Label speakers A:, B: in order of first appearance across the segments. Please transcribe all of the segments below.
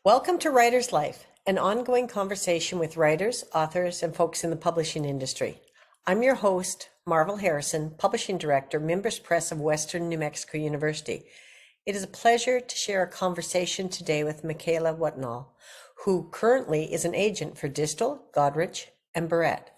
A: Welcome to Writer's Life, an ongoing conversation with writers, authors, and folks in the publishing industry. I'm your host, Marvel Harrison, Publishing Director, Mimbres Press of Western New Mexico University. It is a pleasure to share a conversation today with Michaela Whatnall, who currently is an agent for Distal, Godrich, and Barrett.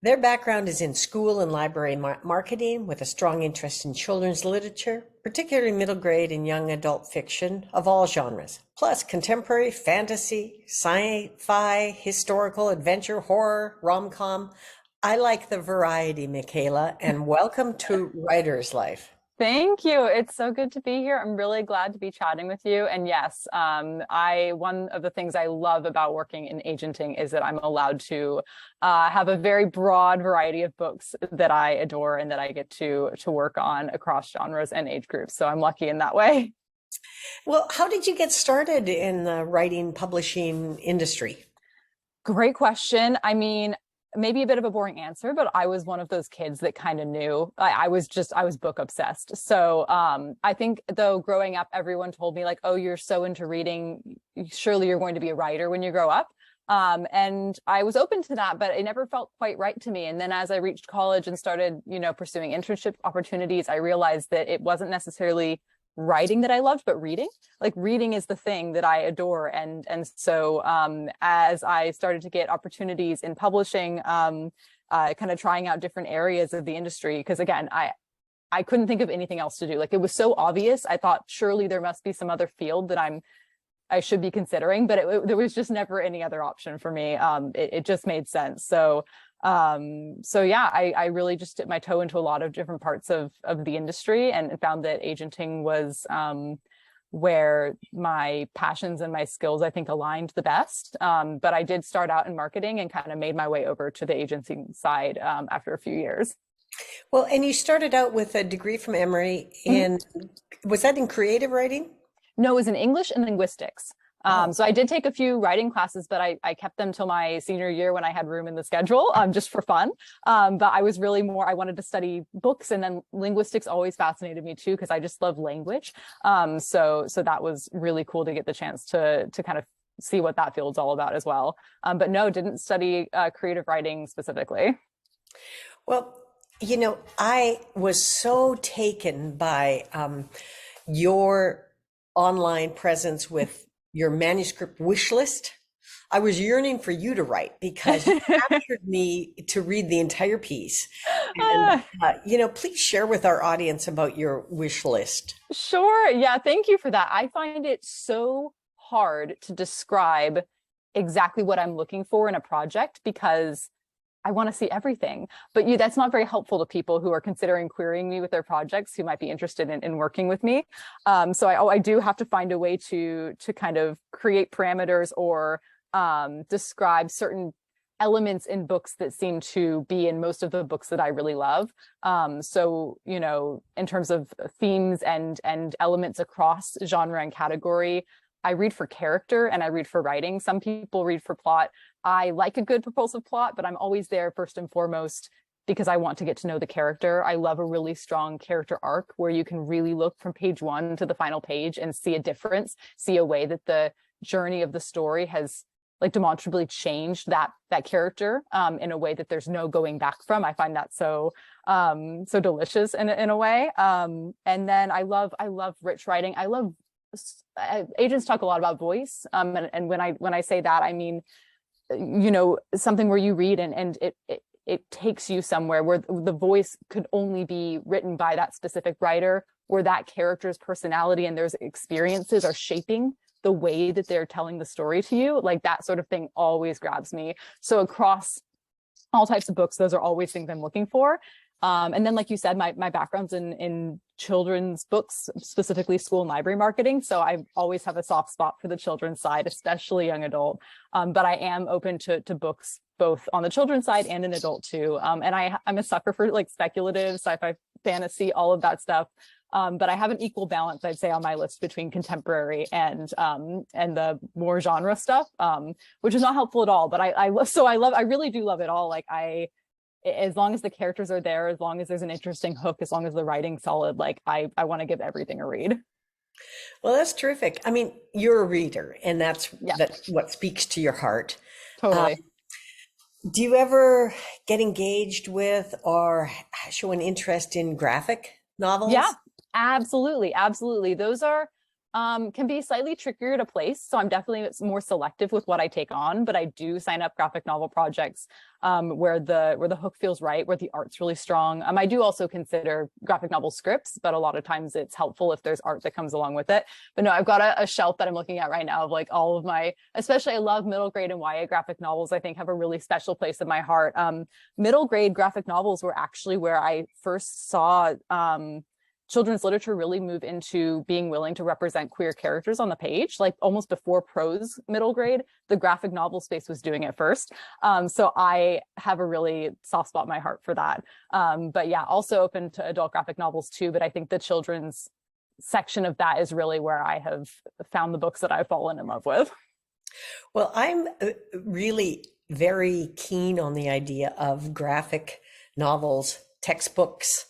A: Their background is in school and library marketing with a strong interest in children's literature, particularly middle grade and young adult fiction of all genres, plus contemporary fantasy, sci-fi, historical, adventure, horror, rom-com. I like the variety, Michaela, and welcome to Writer's Life.
B: Thank you. It's so good to be here. I'm really glad to be chatting with you. And yes, one of the things I love about working in agenting is that I'm allowed to have a very broad variety of books that I adore and that I get to work on across genres and age groups. So I'm lucky in that way.
A: Well, how did you get started in the writing publishing industry?
B: Great question. I mean, maybe a bit of a boring answer, but I was one of those kids that kind of knew. I was book obsessed. So I think though growing up, everyone told me like, oh, you're so into reading, surely you're going to be a writer when you grow up. And I was open to that, but it never felt quite right to me. And then as I reached college and started, pursuing internship opportunities, I realized that it wasn't necessarily writing that I loved, but reading. Like reading is the thing that I adore. And so as I started to get opportunities in publishing, kind of trying out different areas of the industry, because again, I couldn't think of anything else to do. Like it was so obvious. I thought surely there must be some other field that I should be considering, but there was just never any other option for me. It just made sense. So yeah, I really just dipped my toe into a lot of different parts of the industry and found that agenting was where my passions and my skills, I think, aligned the best. But I did start out in marketing and kind of made my way over to the agency side after a few years.
A: Well, and you started out with a degree from Emory was that in creative writing?
B: No, it was in English and linguistics. So I did take a few writing classes, but I kept them till my senior year when I had room in the schedule, just for fun. But I was really I wanted to study books, and then linguistics always fascinated me too, because I just love language. So that was really cool to get the chance to kind of see what that field's all about as well. But no, didn't study creative writing specifically.
A: Well, I was so taken by your online presence with your manuscript wish list. I was yearning for you to write because you captured me to read the entire piece. And, please share with our audience about your wish list.
B: Sure. Yeah. Thank you for that. I find it so hard to describe exactly what I'm looking for in a project because I want to see everything, but that's not very helpful to people who are considering querying me with their projects who might be interested in working with me. So I do have to find a way to kind of create parameters or describe certain elements in books that seem to be in most of the books that I really love. So, in terms of themes and elements across genre and category, I read for character and I read for writing. Some people read for plot. I like a good propulsive plot, but I'm always there first and foremost because I want to get to know the character. I love a really strong character arc where you can really look from page one to the final page and see a difference, see a way that the journey of the story has like demonstrably changed that character in a way that there's no going back from. I find that so delicious in a way. And then I love rich writing. I love agents talk a lot about voice. And when I say that, I mean, something where you read and it takes you somewhere where the voice could only be written by that specific writer, where that character's personality and their experiences are shaping the way that they're telling the story to you. Like that sort of thing always grabs me. So across all types of books, those are always things I'm looking for. And then, like you said, my background's in children's books, specifically school and library marketing. So I always have a soft spot for the children's side, especially young adult. But I am open to books both on the children's side and an adult too. And I'm a sucker for like speculative, sci-fi, fantasy, all of that stuff. But I have an equal balance, I'd say, on my list between contemporary and the more genre stuff, which is not helpful at all. But I really do love it all. Like as long as the characters are there, as long as there's an interesting hook, as long as the writing's solid, like I want to give everything a read.
A: Well, that's terrific. I mean, you're a reader, and
B: Yeah,
A: that's what speaks to your heart. Um,
B: totally.
A: do you ever get engaged with or show an interest in graphic
B: Yeah,
A: novels?
B: absolutely. Absolutely. Those are can be slightly trickier to place. So I'm definitely more selective with what I take on, but I do sign up graphic novel projects where the hook feels right, where the art's really strong. I do also consider graphic novel scripts, but a lot of times it's helpful if there's art that comes along with it. But no, I've got a shelf that I'm looking at right now of like all of my, especially I love middle grade and YA graphic novels. I think have a really special place in my heart. Middle grade graphic novels were actually where I first saw children's literature really move into being willing to represent queer characters on the page, like almost before prose middle grade, the graphic novel space was doing it first. So I have a really soft spot in my heart for that. But yeah, also open to adult graphic novels too. But I think the children's section of that is really where I have found the books that I've fallen in love with.
A: Well, I'm really very keen on the idea of graphic novels, textbooks,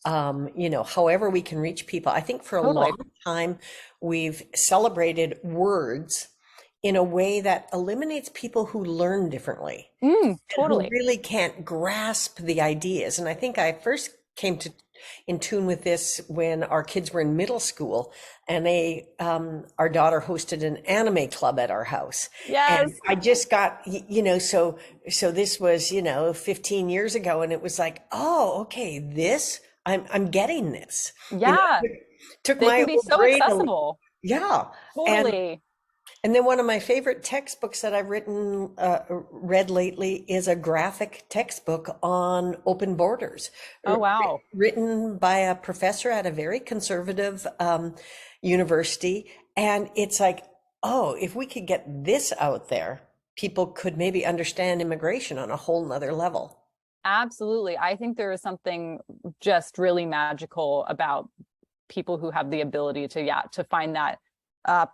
A: however we can reach people. I think for a
B: Totally.
A: long time, we've celebrated words in a way that eliminates people who learn differently and who
B: Totally.
A: really can't grasp the ideas. And I think I first came to in tune with this when our kids were in middle school, and our daughter hosted an anime club at our house. And
B: Yes.
A: I just got, so this was, 15 years ago, and it was like, oh, okay, I'm getting this.
B: Yeah.
A: It took
B: They
A: my
B: can be
A: old
B: so
A: grade.
B: accessible.
A: Yeah. And
B: Totally.
A: and then one of my favorite textbooks that I've read lately is a graphic textbook on open borders,
B: Oh, wow.
A: written by a professor at a very conservative university. And it's like, oh, if we could get this out there, people could maybe understand immigration on a whole nother level.
B: Absolutely. I think there is something just really magical about people who have the ability to, yeah, to find that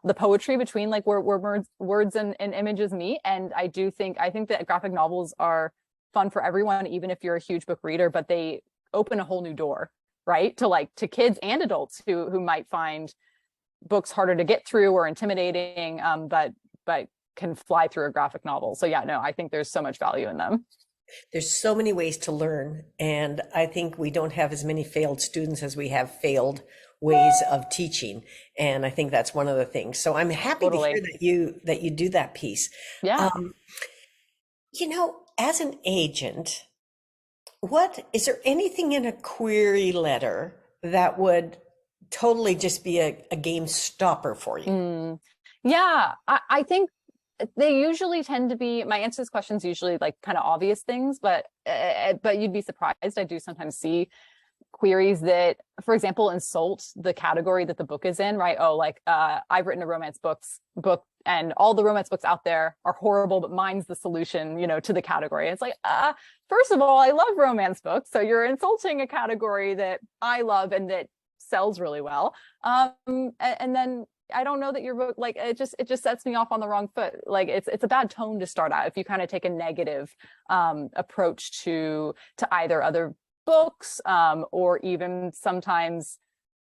B: the poetry between like where words and images meet. And I think that graphic novels are fun for everyone, even if you're a huge book reader, but they open a whole new door, right? To kids and adults who might find books harder to get through or intimidating, but can fly through a graphic novel. So yeah, no, I think there's so much value in them.
A: There's so many ways to learn, and I think we don't have as many failed students as we have failed ways of teaching. And I think that's one of the things. So I'm happy to hear
B: Totally.
A: that you do that piece.
B: Yeah.
A: Um, as an agent, what is there anything in a query letter that would totally just be a game stopper for you?
B: Mm. Yeah, I think they usually tend to be my answer to this question is usually like kind of obvious things, but you'd be surprised. I do sometimes see queries that, for example, insult the category that the book is in, right? Oh, like I've written a romance book and all the romance books out there are horrible, but mine's the solution, to the category. It's like, first of all, I love romance books, so you're insulting a category that I love and that sells really well. And then I don't know that your book, like it just sets me off on the wrong foot. Like it's a bad tone to start out if you kind of take a negative approach to either other books, or even sometimes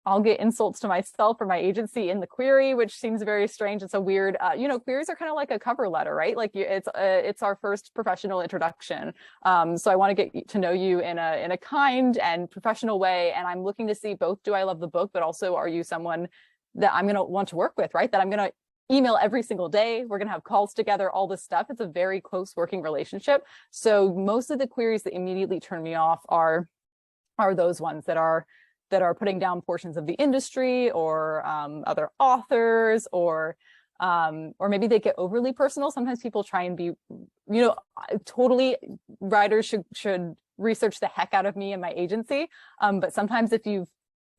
B: I'll get insults to myself or my agency in the query, which seems very strange. It's a weird, queries are kind of like a cover letter, right? Like it's our first professional introduction. So I want to get to know you in a kind and professional way. And I'm looking to see both, do I love the book, but also are you someone that I'm going to want to work with, right? That I'm going to email every single day. We're going to have calls together, all this stuff. It's a very close working relationship. So most of the queries that immediately turn me off are those ones that are putting down portions of the industry or other authors, or maybe they get overly personal. Sometimes people try and be, totally writers should research the heck out of me and my agency. But sometimes if you've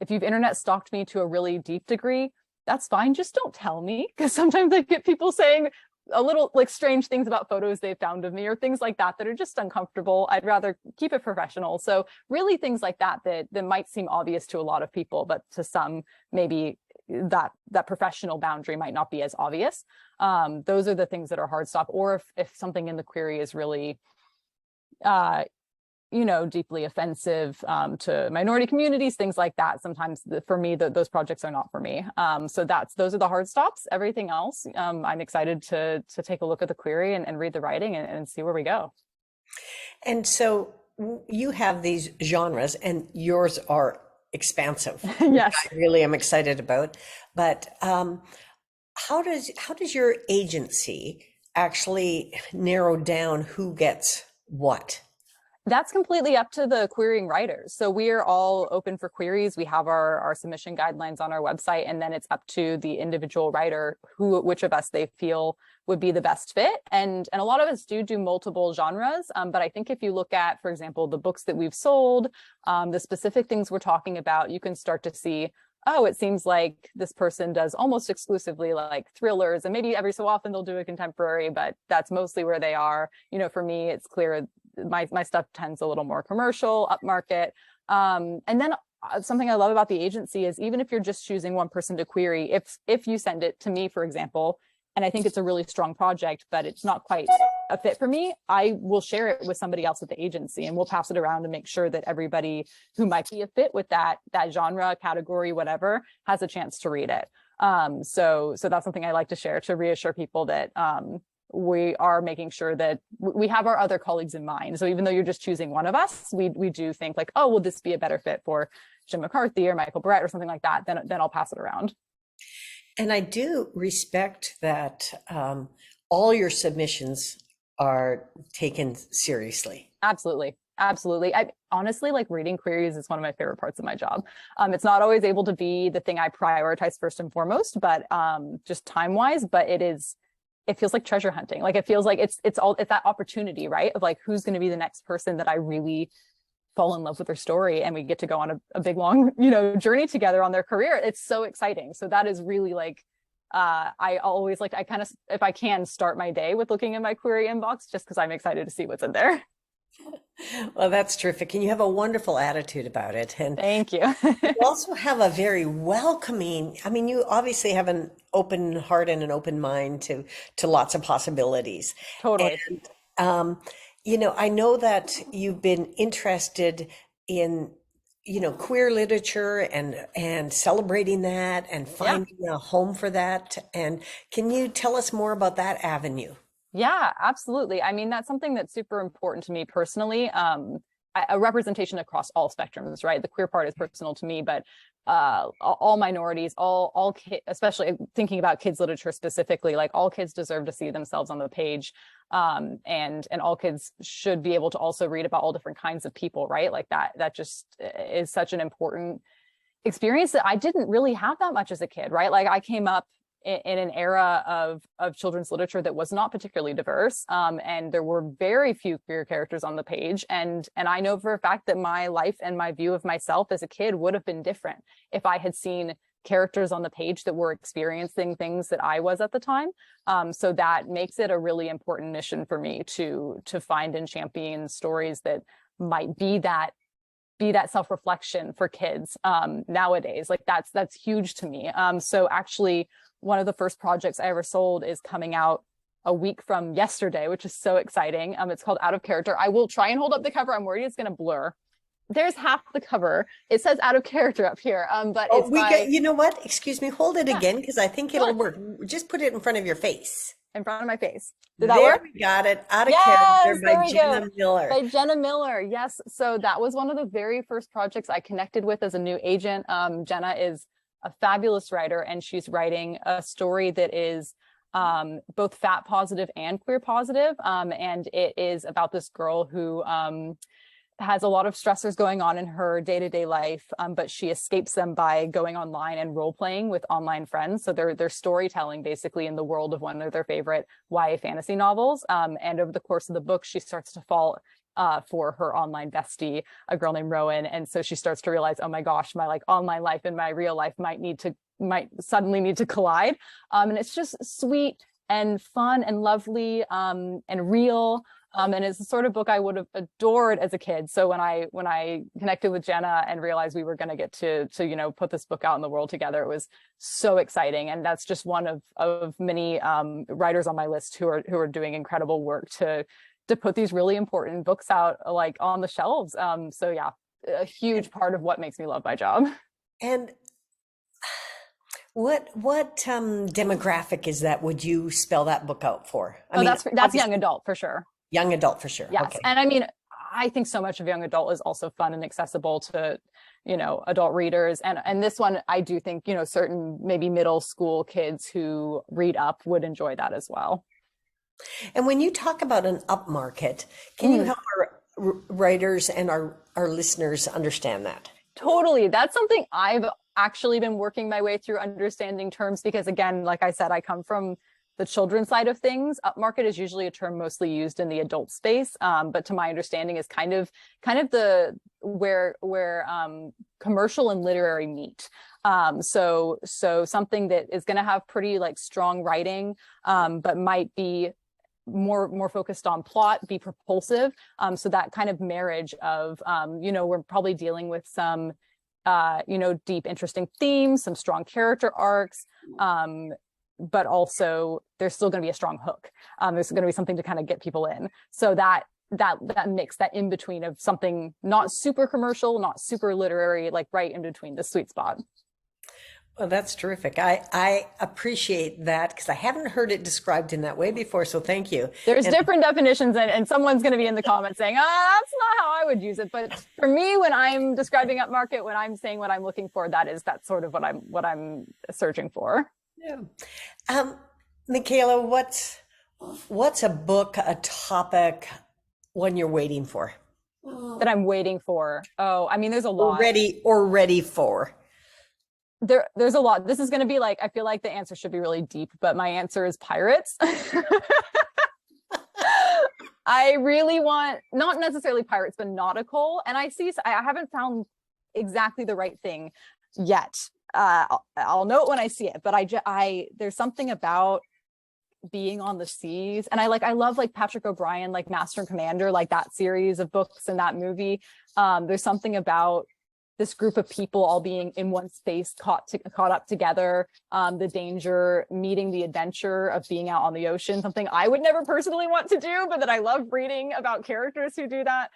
B: internet stalked me to a really deep degree, that's fine. Just don't tell me, because sometimes I get people saying a little like strange things about photos they found of me or things like that are just uncomfortable. I'd rather keep it professional. So really things like that might seem obvious to a lot of people, but to some, maybe that professional boundary might not be as obvious. Those are the things that are hard stop. Or if something in the query is really deeply offensive to minority communities, things like that. Sometimes for me, those projects are not for me. So those are the hard stops. Everything else, I'm excited to take a look at the query and read the writing and see where we go.
A: And so you have these genres, and yours are expansive, which
B: Yes.
A: I really am excited about. But how does your agency actually narrow down who gets what?
B: That's completely up to the querying writers. So we are all open for queries. We have our submission guidelines on our website, and then it's up to the individual writer which of us they feel would be the best fit. And a lot of us do multiple genres. But I think if you look at, for example, the books that we've sold, the specific things we're talking about, you can start to see, oh, it seems like this person does almost exclusively like thrillers, and maybe every so often they'll do a contemporary, but that's mostly where they are. For me, it's clear my stuff tends a little more commercial, upmarket. And then something I love about the agency is even if you're just choosing one person to query, if you send it to me, for example, and I think it's a really strong project, but it's not quite a fit for me, I will share it with somebody else at the agency, and we'll pass it around to make sure that everybody who might be a fit with that genre, category, whatever, has a chance to read it. So that's something I like to share to reassure people that we are making sure that we have our other colleagues in mind. So even though you're just choosing one of us, we do think like, oh, will this be a better fit for Jim McCarthy or Michael Barrett or something like that? Then I'll pass it around.
A: And I do respect that all your submissions are taken seriously.
B: Absolutely. Absolutely. I honestly like reading queries is one of my favorite parts of my job. It's not always able to be the thing I prioritize first and foremost, but just time wise, but it feels like treasure hunting. Like it feels like it's that opportunity, right? Of like, who's going to be the next person that I really fall in love with their story, and we get to go on a big long, journey together on their career. It's so exciting. So that is really like, I always like, I kind of, if I can, start my day with looking at my query inbox just because I'm excited to see what's in there.
A: Well, that's terrific. And you have a wonderful attitude about it. And
B: Thank you.
A: you also have a very welcoming, I mean, you obviously have an open heart and an open mind to lots of possibilities.
B: Totally.
A: And I know that you've been interested in, queer literature and celebrating that and
B: Yeah.
A: finding a home for that. And can you tell us more about that avenue?
B: Yeah, absolutely. I mean, that's something that's super important to me personally. A representation across all spectrums, right? The queer part is personal to me, but all minorities, all kids, especially thinking about kids literature specifically, like all kids deserve to see themselves on the page, and all kids should be able to also read about all different kinds of people, right? Like that just is such an important experience that I didn't really have that much as a kid, right? Like I came up in an era of children's literature that was not particularly diverse, and there were very few queer characters on the page, and I know for a fact that my life and my view of myself as a kid would have been different if I had seen characters on the page that were experiencing things that I was at the time. So that makes it a really important mission for me to find and champion stories that might be that self-reflection for kids nowadays. Like that's huge to me. So actually, one of the first projects I ever sold is coming out a week from yesterday, which is so exciting. It's called Out of Character. I will try and hold up the cover. I'm worried it's going to blur. There's half the cover. It says Out of Character up here, but
A: Oh,
B: it's by,
A: you know what? Excuse me, hold it
B: yeah,
A: again because I think it'll
B: sure,
A: work. Just put it in front of your face.
B: in front of my face. Did that
A: There
B: work?
A: we got it. Out of
B: Yes,
A: Character
B: there
A: by
B: we go.
A: Jenna Miller.
B: By Jenna Miller. Yes. So that was one of the very first projects I connected with as a new agent. Jenna is a fabulous writer, and she's writing a story that is both fat positive and queer positive. And it is about this girl who has a lot of stressors going on in her day-to-day life, but she escapes them by going online and role-playing with online friends. So they're storytelling basically in the world of one of their favorite YA fantasy novels. And over the course of the book, she starts to fall for her online bestie, a girl named Rowan. And so she starts to realize, oh my gosh, my like online life and my real life might suddenly need to collide. And it's just sweet and fun and lovely and real. And it's the sort of book I would have adored as a kid. So when I connected with Jenna and realized we were going to get to put this book out in the world together, it was so exciting. And that's just one of many writers on my list who are doing incredible work to to put these really important books out like on the shelves. So yeah, a huge part of what makes me love my job.
A: And what demographic is that? Would you spell that book out for? I
B: Oh,
A: mean,
B: that's young
A: obviously
B: adult for sure.
A: young adult for sure.
B: Yes.
A: Okay.
B: And I mean, I think so much of young adult is also fun and accessible to, adult readers. And this one, I do think, certain maybe middle school kids who read up would enjoy that as well.
A: And when you talk about an upmarket, can you
B: Mm.
A: help our writers and our listeners understand that?
B: Totally. That's something I've actually been working my way through understanding terms because, again, like I said, I come from the children's side of things. Upmarket is usually a term mostly used in the adult space, but to my understanding is kind of the where commercial and literary meet. So something that is going to have pretty like strong writing, but might be more focused on plot, be propulsive. So that kind of marriage of, we're probably dealing with some, deep, interesting themes, some strong character arcs, but also there's still going to be a strong hook. There's going to be something to kind of get people in. So that mix, that in between of something not super commercial, not super literary, like right in between the sweet spot.
A: Well, that's terrific. I appreciate that because I haven't heard it described in that way before. So thank you.
B: There's
A: And
B: different definitions, and someone's going to be in the comments saying, that's not how I would use it. But for me, when I'm describing upmarket, when I'm saying what I'm looking for, that's sort of what I'm searching for.
A: yeah. Michaela, what's a book, a topic, one you're waiting for?
B: That I'm waiting for. Oh, I mean, there's a lot.
A: Ready for.
B: There's a lot. This is going to be like, I feel like the answer should be really deep, but my answer is pirates. I really want, not necessarily pirates, but nautical. And I haven't found exactly the right thing yet. I'll know it when I see it, but there's something about being on the seas. And I love like Patrick O'Brian, like Master and Commander, like that series of books and that movie. There's something about this group of people all being in one space, caught up together, the danger, meeting the adventure of being out on the ocean, something I would never personally want to do, but that I love reading about characters who do that.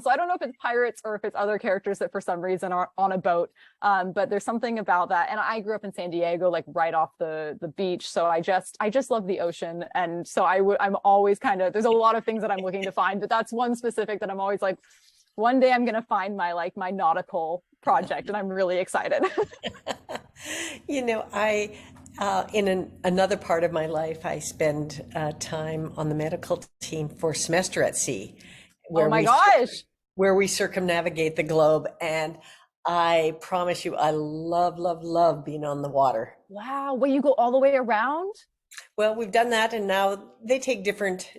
B: So I don't know if it's pirates or if it's other characters that for some reason are on a boat, but there's something about that. And I grew up in San Diego, like right off the beach. So I just love the ocean. And so I'm always there's a lot of things that I'm looking to find, but that's one specific that I'm always like, one day I'm going to find my nautical project, and I'm really excited.
A: In another part of my life, I spend time on the medical team for Semester at Sea,
B: Oh my gosh.
A: where we circumnavigate the globe. And I promise you, I love, love, love being on the water.
B: Wow. Well, you go all the way around?
A: Well, we've done that, and now they take different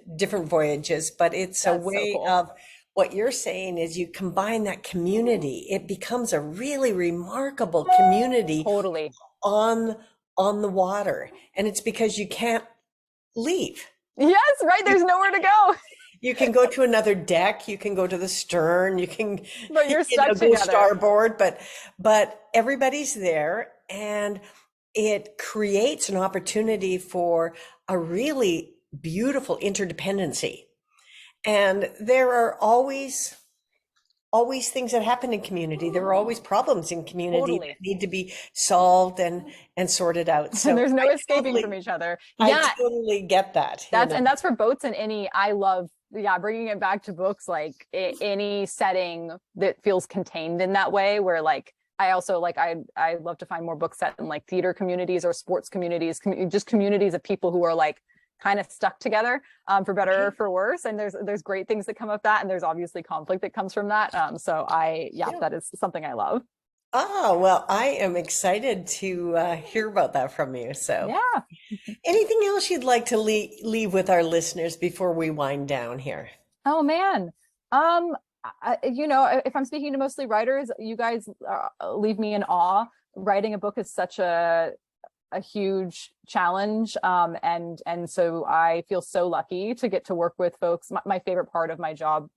A: voyages, but it's a
B: That's so
A: way
B: cool.
A: of what you're saying is you combine that community. It becomes a really remarkable community
B: Totally.
A: on the water, and it's because you can't leave.
B: Yes, right. There's nowhere to go.
A: You can go to another deck, you can go to the stern, you can
B: But you're stuck
A: go
B: together.
A: starboard, but everybody's there, and it creates an opportunity for a really beautiful interdependency. And there are always things that happen in community. There are always problems in community
B: Totally.
A: that need to be solved and sorted out. So
B: And there's no
A: I
B: escaping
A: totally,
B: from each other.
A: I
B: Yeah,
A: totally get that.
B: and that's for boats and any. I love, bringing it back to books, like any setting that feels contained in that way, where like I also I love to find more books set in like theater communities or sports communities, just communities of people who are like kind of stuck together, for better or for worse. And there's great things that come of that, and there's obviously conflict that comes from that. So that is something I love.
A: Oh, well, I am excited to hear about that from you. So,
B: Yeah.
A: anything else you'd like to leave with our listeners before we wind down here?
B: Oh man. If I'm speaking to mostly writers, you guys leave me in awe. Writing a book is such a huge challenge. And so I feel so lucky to get to work with folks. My favorite part of my job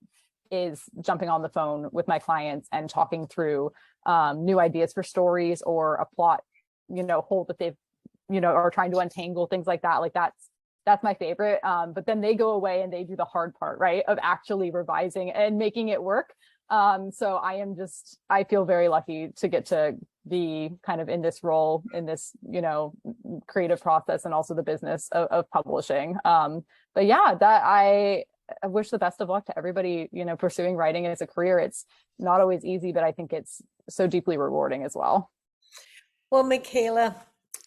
B: is jumping on the phone with my clients and talking through new ideas for stories or a plot, hole that they've, are trying to untangle, things like that. Like That's my favorite. But then they go away and they do the hard part, right? Of actually revising and making it work. So I feel very lucky to get to be kind of in this role, in this, creative process, and also the business of publishing. But yeah, I wish the best of luck to everybody, pursuing writing as a career. It's not always easy, but I think it's so deeply rewarding as well.
A: Well, Michaela,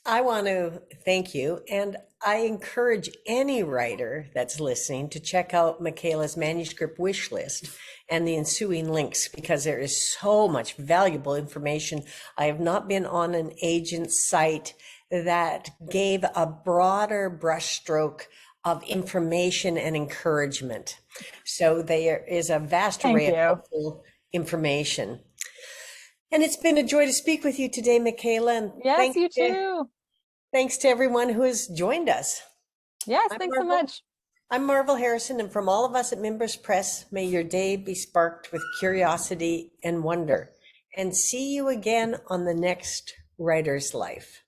A: I want to thank you, and I encourage any writer that's listening to check out Michaela's manuscript wish list and the ensuing links, because there is so much valuable information. I have not been on an agent's site that gave a broader brushstroke of information and encouragement. So there is a vast
B: Thank
A: array of
B: you.
A: helpful information. And it's been a joy to speak with you today, Michaela. And
B: Yes, you too.
A: thanks to everyone who has joined us.
B: Yes,
A: I'm
B: thanks so
A: Marvel.
B: much.
A: I'm Marvel Harrison, and from all of us at Mimbres Press, may your day be sparked with curiosity and wonder. And see you again on the next Writer's Life.